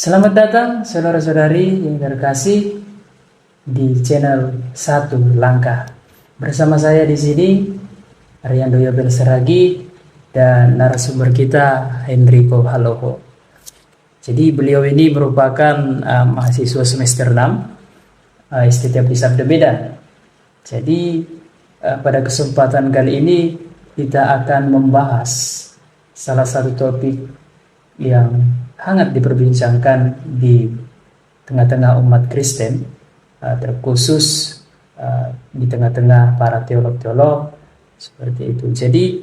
Selamat datang saudara-saudari yang terkasih di channel Satu Langkah. Bersama saya di sini Ariando Yobel Seragi dan narasumber kita Henrico Haloho. Jadi beliau ini merupakan mahasiswa semester 6 STT Sabda Medan. Jadi pada kesempatan kali ini kita akan membahas salah satu topik yang hangat diperbincangkan di tengah-tengah umat Kristen, terkhusus di tengah-tengah para teolog-teolog seperti itu. Jadi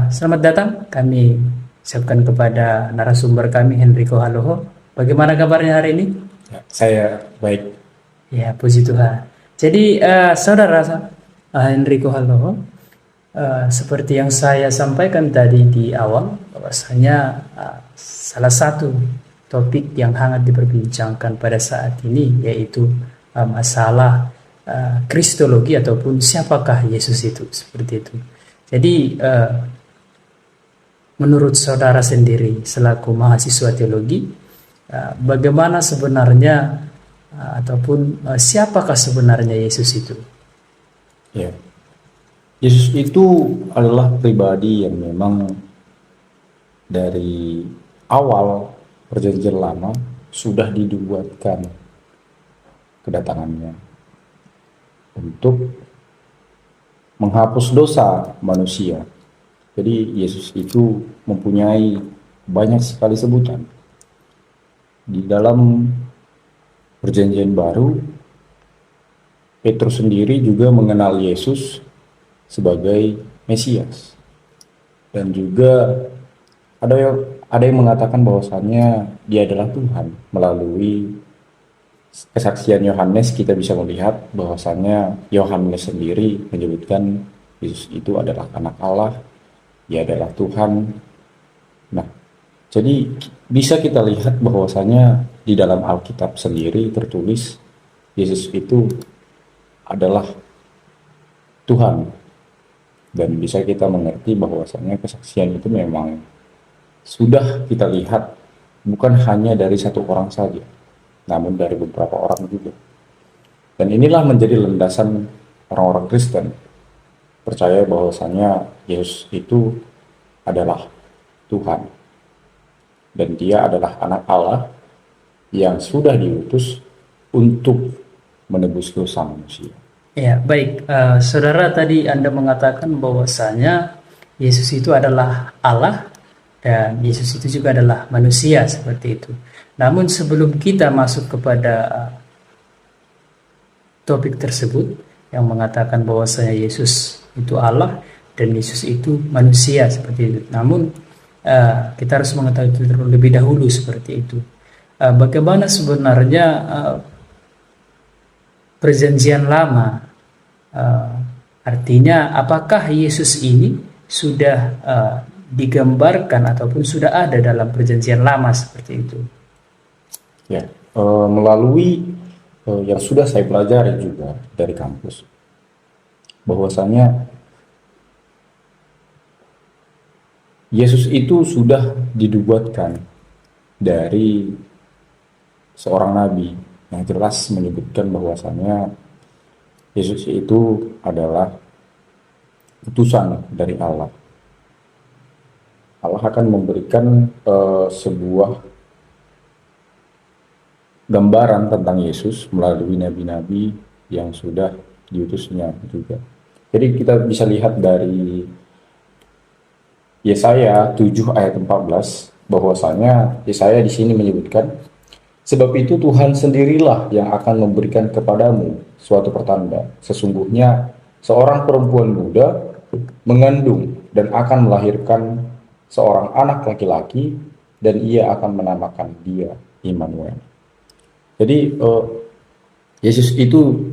selamat datang kami ucapkan kepada narasumber kami Henrico Haloho. Bagaimana kabarnya hari ini? Ya, saya baik. Ya, puji Tuhan. Jadi saudara Henrico Haloho, seperti yang saya sampaikan tadi di awal, bahwasanya salah satu topik yang hangat diperbincangkan pada saat ini yaitu masalah kristologi ataupun siapakah Yesus itu, seperti itu. Jadi menurut saudara sendiri selaku mahasiswa teologi, bagaimana sebenarnya ataupun siapakah sebenarnya Yesus itu? Ya. Yesus itu adalah pribadi yang memang dari awal perjanjian lama sudah dibuatkan kedatangannya untuk menghapus dosa manusia. Jadi Yesus itu mempunyai banyak sekali sebutan. Di dalam perjanjian baru, Petrus sendiri juga mengenal Yesus sebagai Mesias. Dan juga ada yang mengatakan bahwasannya dia adalah Tuhan. Melalui kesaksian Yohanes kita bisa melihat bahwasannya Yohanes sendiri menyebutkan Yesus itu adalah anak Allah, dia adalah Tuhan. Nah, jadi bisa kita lihat bahwasannya di dalam Alkitab sendiri tertulis Yesus itu adalah Tuhan. Dan bisa kita mengerti bahwasannya kesaksian itu memang sudah kita lihat bukan hanya dari satu orang saja, namun dari beberapa orang juga. Dan inilah menjadi landasan orang-orang Kristen percaya bahwasannya Yesus itu adalah Tuhan. Dan dia adalah anak Allah yang sudah diutus untuk menebus dosa manusia. Ya, baik. Saudara tadi Anda mengatakan bahwasanya Yesus itu adalah Allah dan Yesus itu juga adalah manusia, seperti itu. Namun sebelum kita masuk kepada topik tersebut yang mengatakan bahwasanya Yesus itu Allah dan Yesus itu manusia, seperti itu. Namun kita harus mengetahui terlebih dahulu seperti itu. Bagaimana sebenarnya perjanjian lama, artinya apakah Yesus ini sudah digambarkan ataupun sudah ada dalam perjanjian lama seperti itu? Ya, melalui yang sudah saya pelajari juga dari kampus, bahwasanya Yesus itu sudah dinubuatkan dari seorang nabi yang jelas menyebutkan bahwasannya Yesus itu adalah utusan dari Allah. Allah akan memberikan sebuah gambaran tentang Yesus melalui nabi-nabi yang sudah diutusnya juga. Jadi kita bisa lihat dari Yesaya 7 ayat 14 bahwasanya Yesaya di sini menyebutkan, sebab itu Tuhan sendirilah yang akan memberikan kepadamu suatu pertanda. Sesungguhnya seorang perempuan muda mengandung dan akan melahirkan seorang anak laki-laki dan ia akan menamakan dia Immanuel. Jadi Yesus itu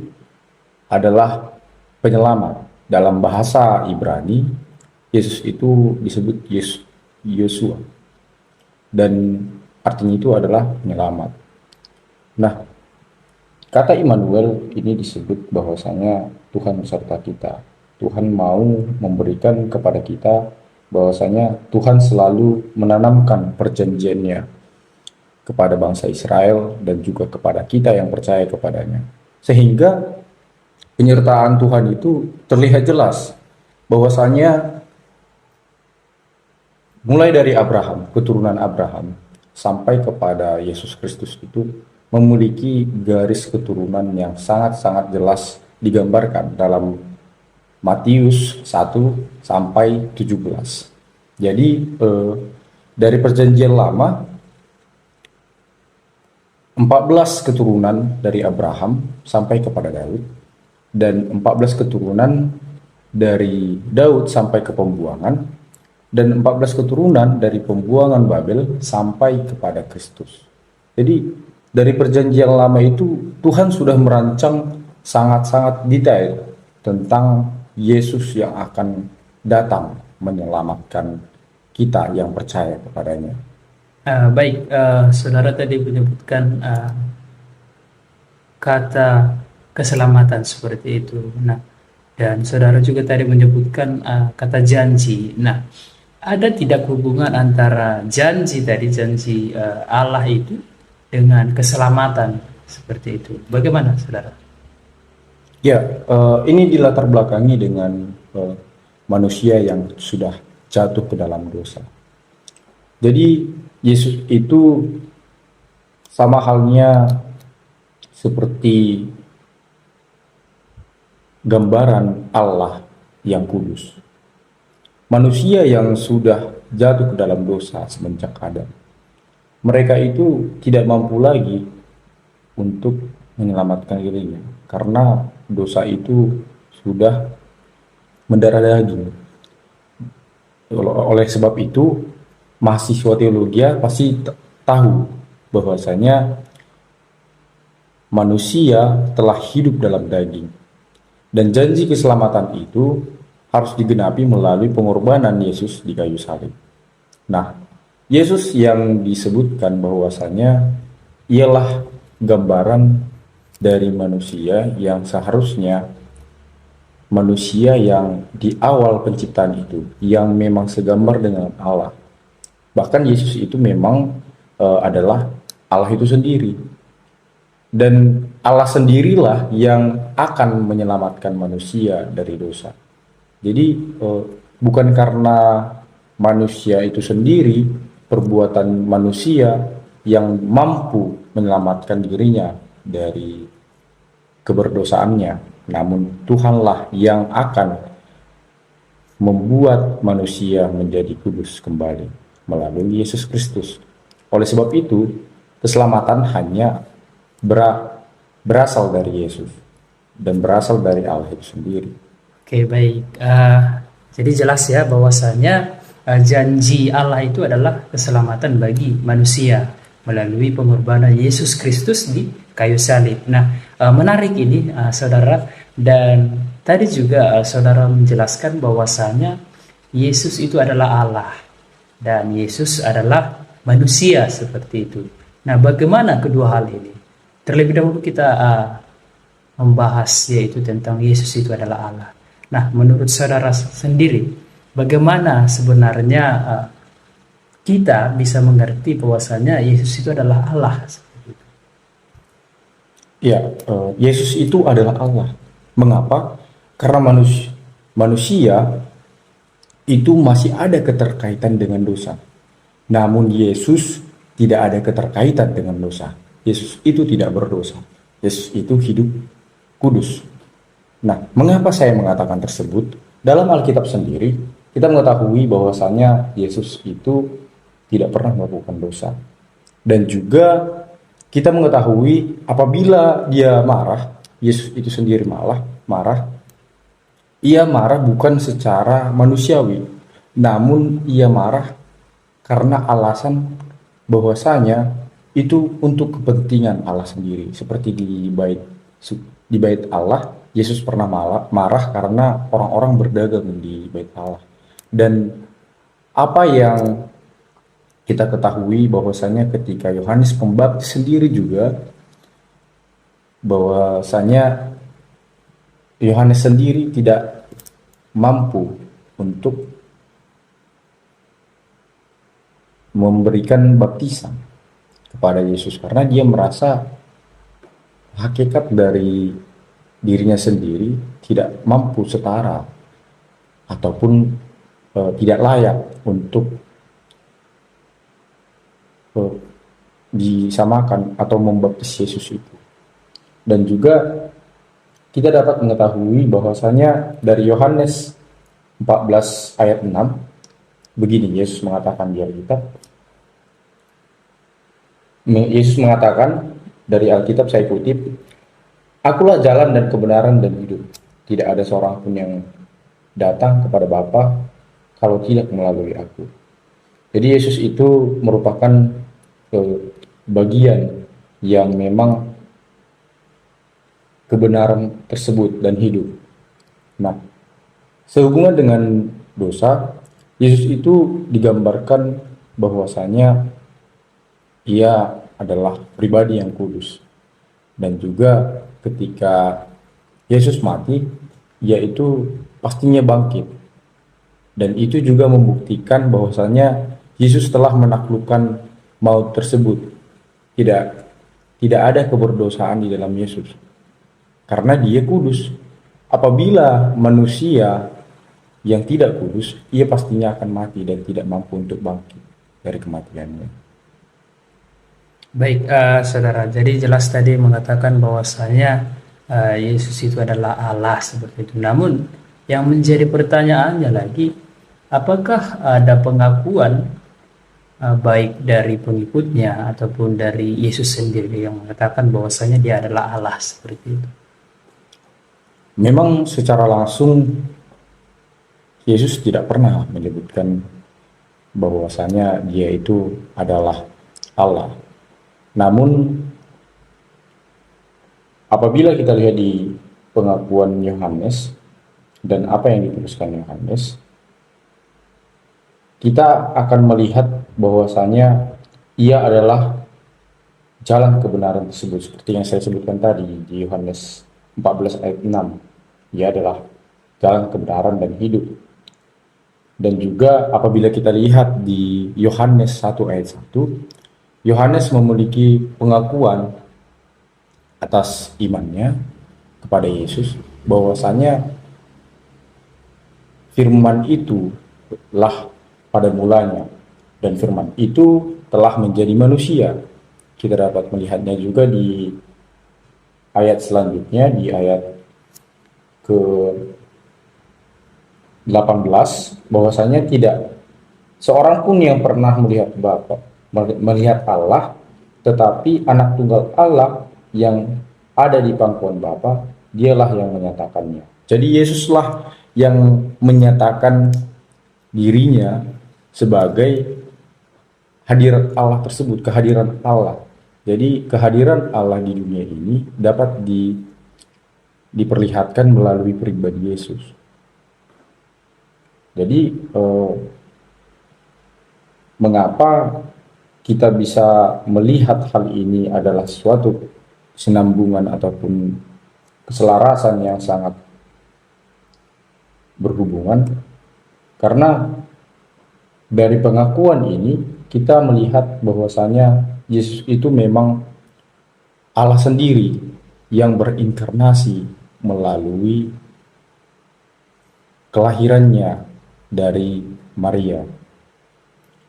adalah penyelamat. Dalam bahasa Ibrani Yesus itu disebut Yeshua dan artinya itu adalah penyelamat. Nah, kata Immanuel ini disebut bahwasanya Tuhan beserta kita. Tuhan mau memberikan kepada kita bahwasanya Tuhan selalu menanamkan perjanjiannya kepada bangsa Israel dan juga kepada kita yang percaya kepadanya. Sehingga penyertaan Tuhan itu terlihat jelas bahwasanya mulai dari Abraham, keturunan Abraham, sampai kepada Yesus Kristus itu memiliki garis keturunan yang sangat-sangat jelas digambarkan dalam Matius 1 sampai 17. Jadi dari perjanjian lama 14 keturunan dari Abraham sampai kepada Daud dan 14 keturunan dari Daud sampai ke pembuangan dan 14 keturunan dari pembuangan Babel sampai kepada Kristus. Jadi dari perjanjian lama itu Tuhan sudah merancang sangat-sangat detail tentang Yesus yang akan datang menyelamatkan kita yang percaya kepadanya. Baik, saudara tadi menyebutkan kata keselamatan seperti itu. Nah, dan saudara juga tadi menyebutkan kata janji. Nah, ada tidak hubungan antara janji Allah itu dengan keselamatan seperti itu? Bagaimana, saudara? Ya, ini dilatar belakangi dengan manusia yang sudah jatuh ke dalam dosa. Jadi Yesus itu sama halnya seperti gambaran Allah yang kudus. Manusia yang sudah jatuh ke dalam dosa semenjak Adam, mereka itu tidak mampu lagi untuk menyelamatkan dirinya karena dosa itu sudah mendarah daging. Oleh sebab itu, mahasiswa teologi pasti tahu bahwasanya manusia telah hidup dalam daging dan janji keselamatan itu harus digenapi melalui pengorbanan Yesus di kayu salib. Nah, Yesus yang disebutkan bahwasanya ialah gambaran dari manusia yang seharusnya manusia yang di awal penciptaan itu yang memang segambar dengan Allah. Bahkan Yesus itu memang adalah Allah itu sendiri. Dan Allah sendirilah yang akan menyelamatkan manusia dari dosa. Jadi bukan karena manusia itu sendiri, perbuatan manusia yang mampu menyelamatkan dirinya dari keberdosaannya, namun Tuhanlah yang akan membuat manusia menjadi kudus kembali melalui Yesus Kristus. Oleh sebab itu, keselamatan hanya berasal dari Yesus dan berasal dari Allah itu sendiri. Oke, baik. Jadi jelas ya bahwasanya janji Allah itu adalah keselamatan bagi manusia melalui pengorbanan Yesus Kristus di kayu salib. Nah, menarik ini saudara, dan tadi juga saudara menjelaskan bahwasanya Yesus itu adalah Allah dan Yesus adalah manusia seperti itu. Nah, bagaimana kedua hal ini? Terlebih dahulu kita membahas yaitu tentang Yesus itu adalah Allah. Nah, menurut saudara sendiri, bagaimana sebenarnya kita bisa mengerti bahwasanya Yesus itu adalah Allah? Ya, Yesus itu adalah Allah. Mengapa? Karena manusia itu masih ada keterkaitan dengan dosa. Namun Yesus tidak ada keterkaitan dengan dosa. Yesus itu tidak berdosa. Yesus itu hidup kudus. Nah, mengapa saya mengatakan tersebut? Dalam Alkitab sendiri, kita mengetahui bahwasannya Yesus itu tidak pernah melakukan dosa. Dan juga kita mengetahui apabila dia marah, Yesus itu sendiri marah. Ia marah bukan secara manusiawi, namun ia marah karena alasan bahwasanya itu untuk kepentingan Allah sendiri. Seperti di bait Allah, Yesus pernah marah karena orang-orang berdagang di bait Allah. Dan apa yang kita ketahui bahwasanya ketika Yohanes Pembaptis sendiri juga, bahwasanya Yohanes sendiri tidak mampu untuk memberikan baptisan kepada Yesus karena dia merasa hakikat dari dirinya sendiri tidak mampu setara ataupun tidak layak untuk eh, disamakan atau membaptis Yesus itu. Dan juga kita dapat mengetahui bahwasanya dari Yohanes 14 ayat 6 begini Yesus mengatakan di Alkitab. Yesus mengatakan dari Alkitab, saya kutip, "Akulah jalan dan kebenaran dan hidup. Tidak ada seorang pun yang datang kepada Bapa kalau tidak melalui aku." Jadi Yesus itu merupakan bagian yang memang kebenaran tersebut dan hidup. Nah, sehubungan dengan dosa, Yesus itu digambarkan bahwasanya ia adalah pribadi yang kudus. Dan juga ketika Yesus mati, yaitu pastinya bangkit. Dan itu juga membuktikan bahwasanya Yesus telah menaklukkan maut tersebut. Tidak ada keberdosaan di dalam Yesus. Karena dia kudus. Apabila manusia yang tidak kudus, ia pastinya akan mati dan tidak mampu untuk bangkit dari kematiannya. Baik, saudara. Jadi jelas tadi mengatakan bahwasanya Yesus itu adalah Allah seperti itu. Namun yang menjadi pertanyaannya lagi, apakah ada pengakuan baik dari pengikutnya ataupun dari Yesus sendiri yang mengatakan bahwasanya dia adalah Allah seperti itu? Memang secara langsung Yesus tidak pernah menyebutkan bahwasanya dia itu adalah Allah. Namun apabila kita lihat di pengakuan Yohanes dan apa yang dituliskan Yohanes, kita akan melihat bahwasanya ia adalah jalan kebenaran tersebut seperti yang saya sebutkan tadi di Yohanes 14 ayat 6. Ia adalah jalan kebenaran dan hidup. Dan juga apabila kita lihat di Yohanes 1 ayat 1, Yohanes memiliki pengakuan atas imannya kepada Yesus bahwasanya firman itu lah pada mulanya dan firman itu telah menjadi manusia. Kita dapat melihatnya juga di ayat selanjutnya, di ayat ke-18, bahwasanya tidak seorang pun yang pernah melihat Allah, tetapi anak tunggal Allah yang ada di pangkuan Bapa, dialah yang menyatakannya. Jadi Yesuslah yang menyatakan dirinya sebagai hadirat Allah tersebut, kehadiran Allah. Jadi kehadiran Allah di dunia ini dapat diperlihatkan melalui pribadi Yesus. Jadi mengapa kita bisa melihat hal ini adalah suatu kesinambungan ataupun keselarasan yang sangat berhubungan? Karena dari pengakuan ini kita melihat bahwasanya Yesus itu memang Allah sendiri yang berinkarnasi melalui kelahirannya dari Maria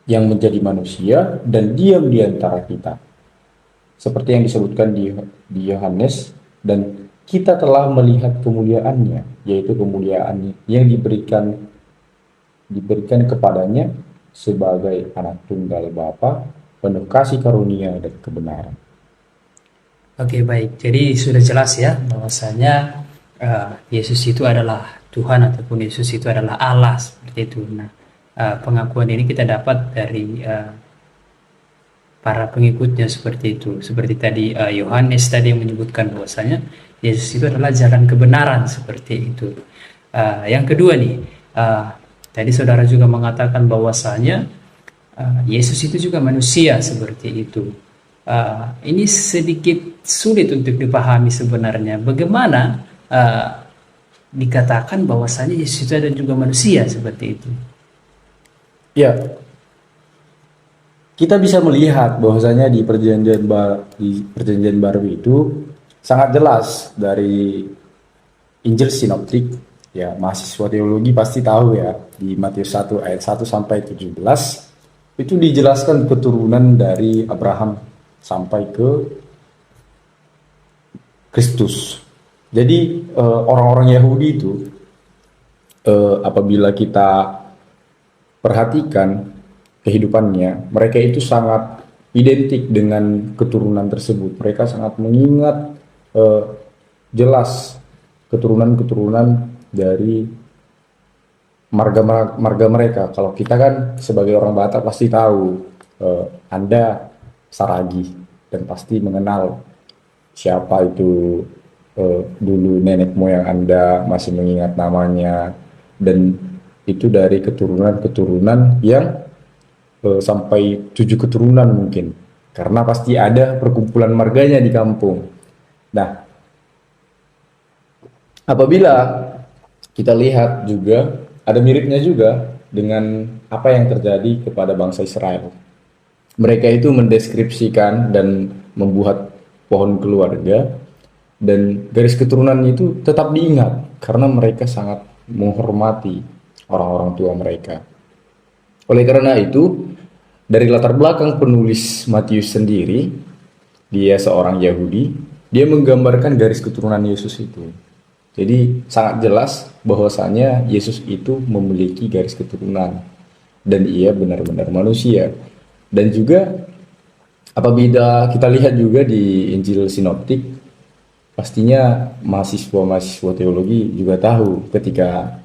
yang menjadi manusia dan diam di antara kita. Seperti yang disebutkan di Yohanes, dan kita telah melihat kemuliaannya, yaitu kemuliaan yang diberikan kepadanya sebagai anak tunggal Bapa, penuh kasih karunia dan kebenaran. Oke, baik. Jadi sudah jelas ya bahwasanya Yesus itu adalah Tuhan ataupun Yesus itu adalah Allah seperti itu. Nah, pengakuan ini kita dapat dari para pengikutnya seperti itu. Seperti tadi Yohanes tadi yang menyebutkan bahwasanya Yesus itu adalah jalan kebenaran seperti itu. Yang kedua nih, tadi saudara juga mengatakan bahwasanya Yesus itu juga manusia seperti itu. Ini sedikit sulit untuk dipahami sebenarnya. Bagaimana dikatakan bahwasanya Yesus itu ada juga manusia seperti itu? Ya, kita bisa melihat bahwasanya di perjanjian baru itu sangat jelas dari Injil Sinoptik, ya mahasiswa teologi pasti tahu ya, di Matius 1 ayat 1 sampai 17 itu dijelaskan keturunan dari Abraham sampai ke Kristus. Jadi orang-orang Yahudi itu apabila kita perhatikan kehidupannya, mereka itu sangat identik dengan keturunan tersebut. Mereka sangat mengingat jelas keturunan-keturunan dari marga mereka. Kalau kita kan sebagai orang Batak pasti tahu Anda Saragi dan pasti mengenal siapa itu dulu nenek moyang Anda, masih mengingat namanya, dan itu dari keturunan-keturunan yang sampai 7 keturunan mungkin, karena pasti ada perkumpulan marganya di kampung. Nah, apabila kita lihat juga ada miripnya juga dengan apa yang terjadi kepada bangsa Israel. Mereka itu mendeskripsikan dan membuat pohon keluarga, dan garis keturunan itu tetap diingat karena mereka sangat menghormati orang-orang tua mereka. Oleh karena itu, dari latar belakang penulis Matius sendiri, dia seorang Yahudi, dia menggambarkan garis keturunan Yesus itu. Jadi sangat jelas bahwasanya Yesus itu memiliki garis keturunan dan ia benar-benar manusia. Dan juga apabila kita lihat juga di Injil Sinoptik, pastinya mahasiswa-mahasiswa teologi juga tahu ketika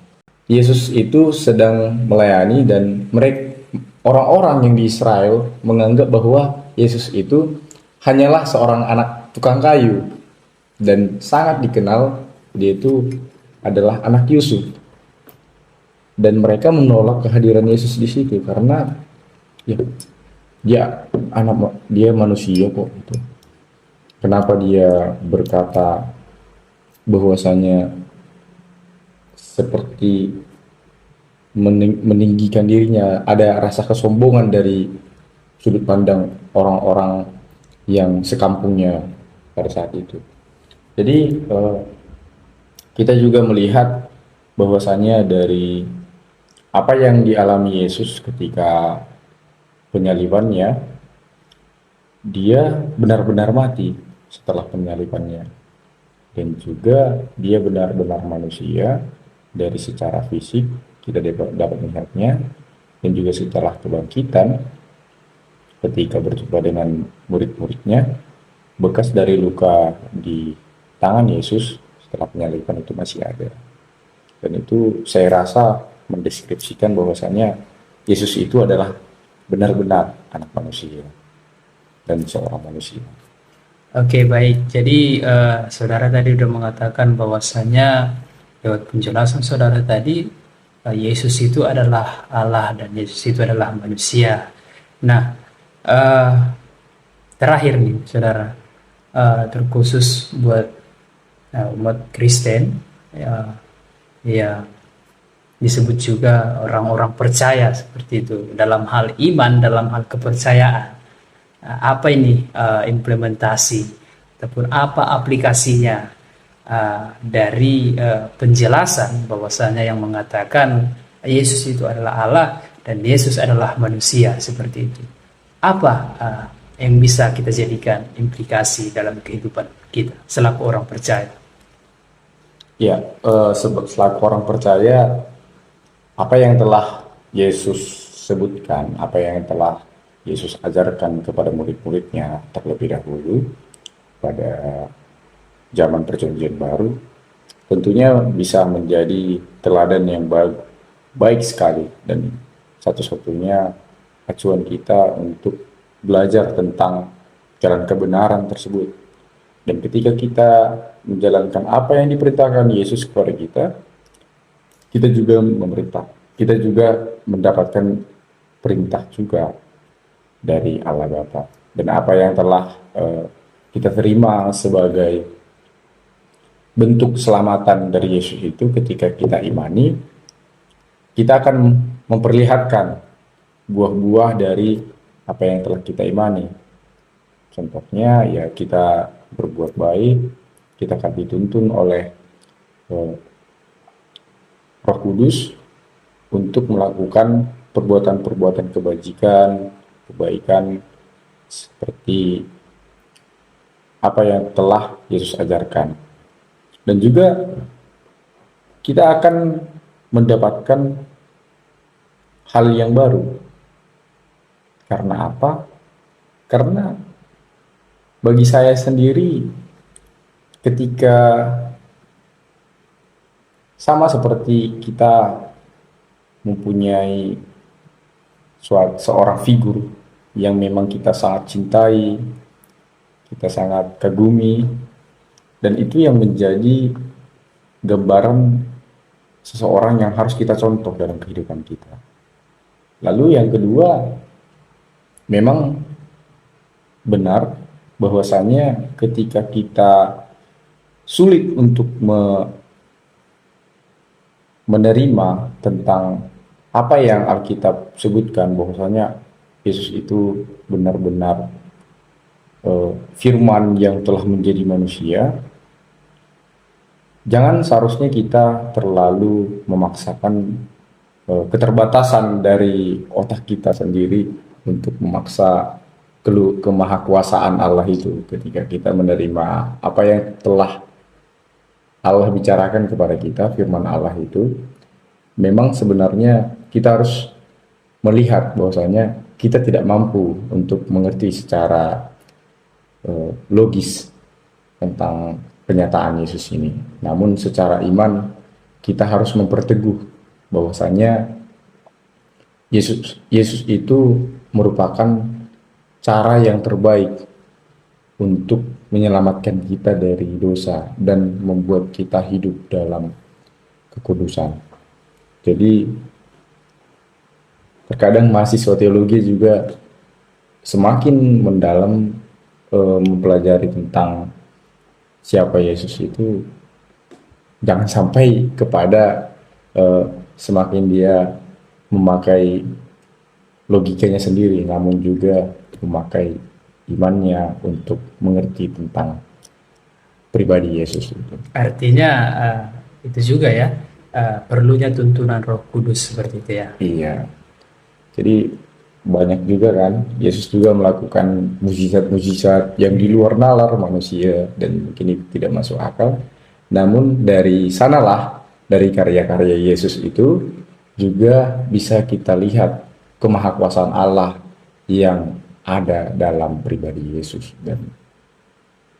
Yesus itu sedang melayani dan mereka orang-orang yang di Israel menganggap bahwa Yesus itu hanyalah seorang anak tukang kayu dan sangat dikenal dia itu adalah anak Yusuf, dan mereka menolak kehadiran Yesus di situ karena ya dia manusia kok gitu. Kenapa dia berkata bahwasanya seperti meninggikan dirinya, ada rasa kesombongan dari sudut pandang orang-orang yang sekampungnya pada saat itu. Jadi kita juga melihat bahwasanya dari apa yang dialami Yesus ketika penyalibannya, dia benar-benar mati setelah penyalibannya, dan juga dia benar-benar manusia dari secara fisik kita dapat melihatnya, dan juga setelah kebangkitan ketika berjumpa dengan murid-muridnya, bekas dari luka di tangan Yesus setelah penyaliban itu masih ada. Dan itu saya rasa mendeskripsikan bahwasanya Yesus itu adalah benar-benar anak manusia dan seorang manusia. Oke, baik. Jadi saudara tadi sudah mengatakan bahwasanya lewat penjelasan saudara tadi, Yesus itu adalah Allah dan Yesus itu adalah manusia. Nah, terakhir nih saudara, terkhusus buat umat Kristen, ya disebut juga orang-orang percaya seperti itu dalam hal iman, dalam hal kepercayaan. Apa ini implementasi ataupun apa aplikasinya dari penjelasan bahwasanya yang mengatakan Yesus itu adalah Allah dan Yesus adalah manusia seperti itu. Apa yang bisa kita jadikan implikasi dalam kehidupan kita selaku orang percaya? Ya, selaku orang percaya, apa yang telah Yesus sebutkan, apa yang telah Yesus ajarkan kepada murid-muridnya terlebih dahulu pada zaman perjanjian baru, tentunya bisa menjadi teladan yang baik sekali, dan satu-satunya acuan kita untuk belajar tentang jalan kebenaran tersebut. Dan ketika kita menjalankan apa yang diperintahkan Yesus kepada kita, kita juga mendapatkan perintah juga dari Allah Bapa. Dan apa yang telah kita terima sebagai bentuk keselamatan dari Yesus itu, ketika kita imani, kita akan memperlihatkan buah-buah dari apa yang telah kita imani. Contohnya ya kita berbuat baik, kita akan dituntun oleh eh, Roh Kudus untuk melakukan perbuatan-perbuatan kebajikan, kebaikan seperti apa yang telah Yesus ajarkan. Dan juga kita akan mendapatkan hal yang baru. Karena apa? Karena bagi saya sendiri, ketika sama seperti kita mempunyai seorang figur yang memang kita sangat cintai, kita sangat kagumi, dan itu yang menjadi gambaran seseorang yang harus kita contoh dalam kehidupan kita. Lalu yang kedua, memang benar bahwasanya ketika kita sulit untuk menerima tentang apa yang Alkitab sebutkan, bahwasanya Yesus itu benar-benar firman yang telah menjadi manusia, jangan seharusnya kita terlalu memaksakan keterbatasan dari otak kita sendiri untuk memaksa kemahakuasaan Allah itu ketika kita menerima apa yang telah Allah bicarakan kepada kita, firman Allah itu. Memang sebenarnya kita harus melihat bahwasanya kita tidak mampu untuk mengerti secara logis tentang kenyataan Yesus ini. Namun secara iman kita harus memperteguh bahwasanya Yesus itu merupakan cara yang terbaik untuk menyelamatkan kita dari dosa dan membuat kita hidup dalam kekudusan. Jadi terkadang mahasiswa teologi juga semakin mendalam mempelajari tentang siapa Yesus itu, jangan sampai kepada semakin dia memakai logikanya sendiri, namun juga memakai imannya untuk mengerti tentang pribadi Yesus itu. Artinya itu juga ya, perlunya tuntunan Roh Kudus seperti itu ya. Iya. Jadi banyak juga kan, Yesus juga melakukan mukjizat-mukjizat yang di luar nalar manusia dan mungkin itu tidak masuk akal. Namun dari sanalah, dari karya-karya Yesus itu juga bisa kita lihat kemahakuasaan Allah yang ada dalam pribadi Yesus, dan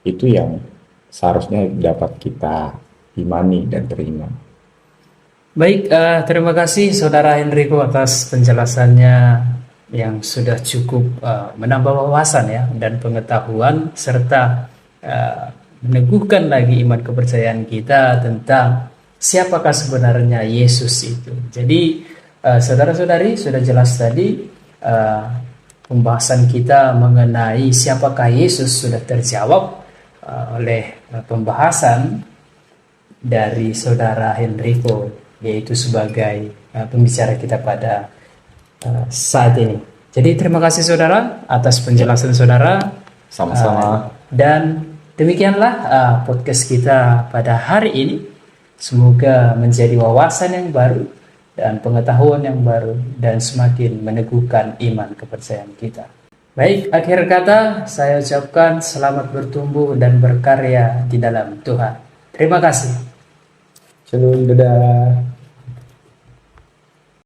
itu yang seharusnya dapat kita imani dan terima. Baik, terima kasih Saudara Henrico atas penjelasannya yang sudah cukup menambah wawasan ya dan pengetahuan, serta meneguhkan lagi iman kepercayaan kita tentang siapakah sebenarnya Yesus itu. Jadi saudara-saudari, sudah jelas tadi pembahasan kita mengenai siapakah Yesus sudah terjawab oleh pembahasan dari Saudara Henrico, yaitu sebagai pembicara kita pada saat ini. Jadi terima kasih saudara atas penjelasan saudara. Sama-sama. Dan demikianlah podcast kita pada hari ini. Semoga menjadi wawasan yang baru dan pengetahuan yang baru dan semakin meneguhkan iman kepercayaan kita. Baik, akhir kata saya ucapkan selamat bertumbuh dan berkarya di dalam Tuhan. Terima kasih. Shalom, dadah.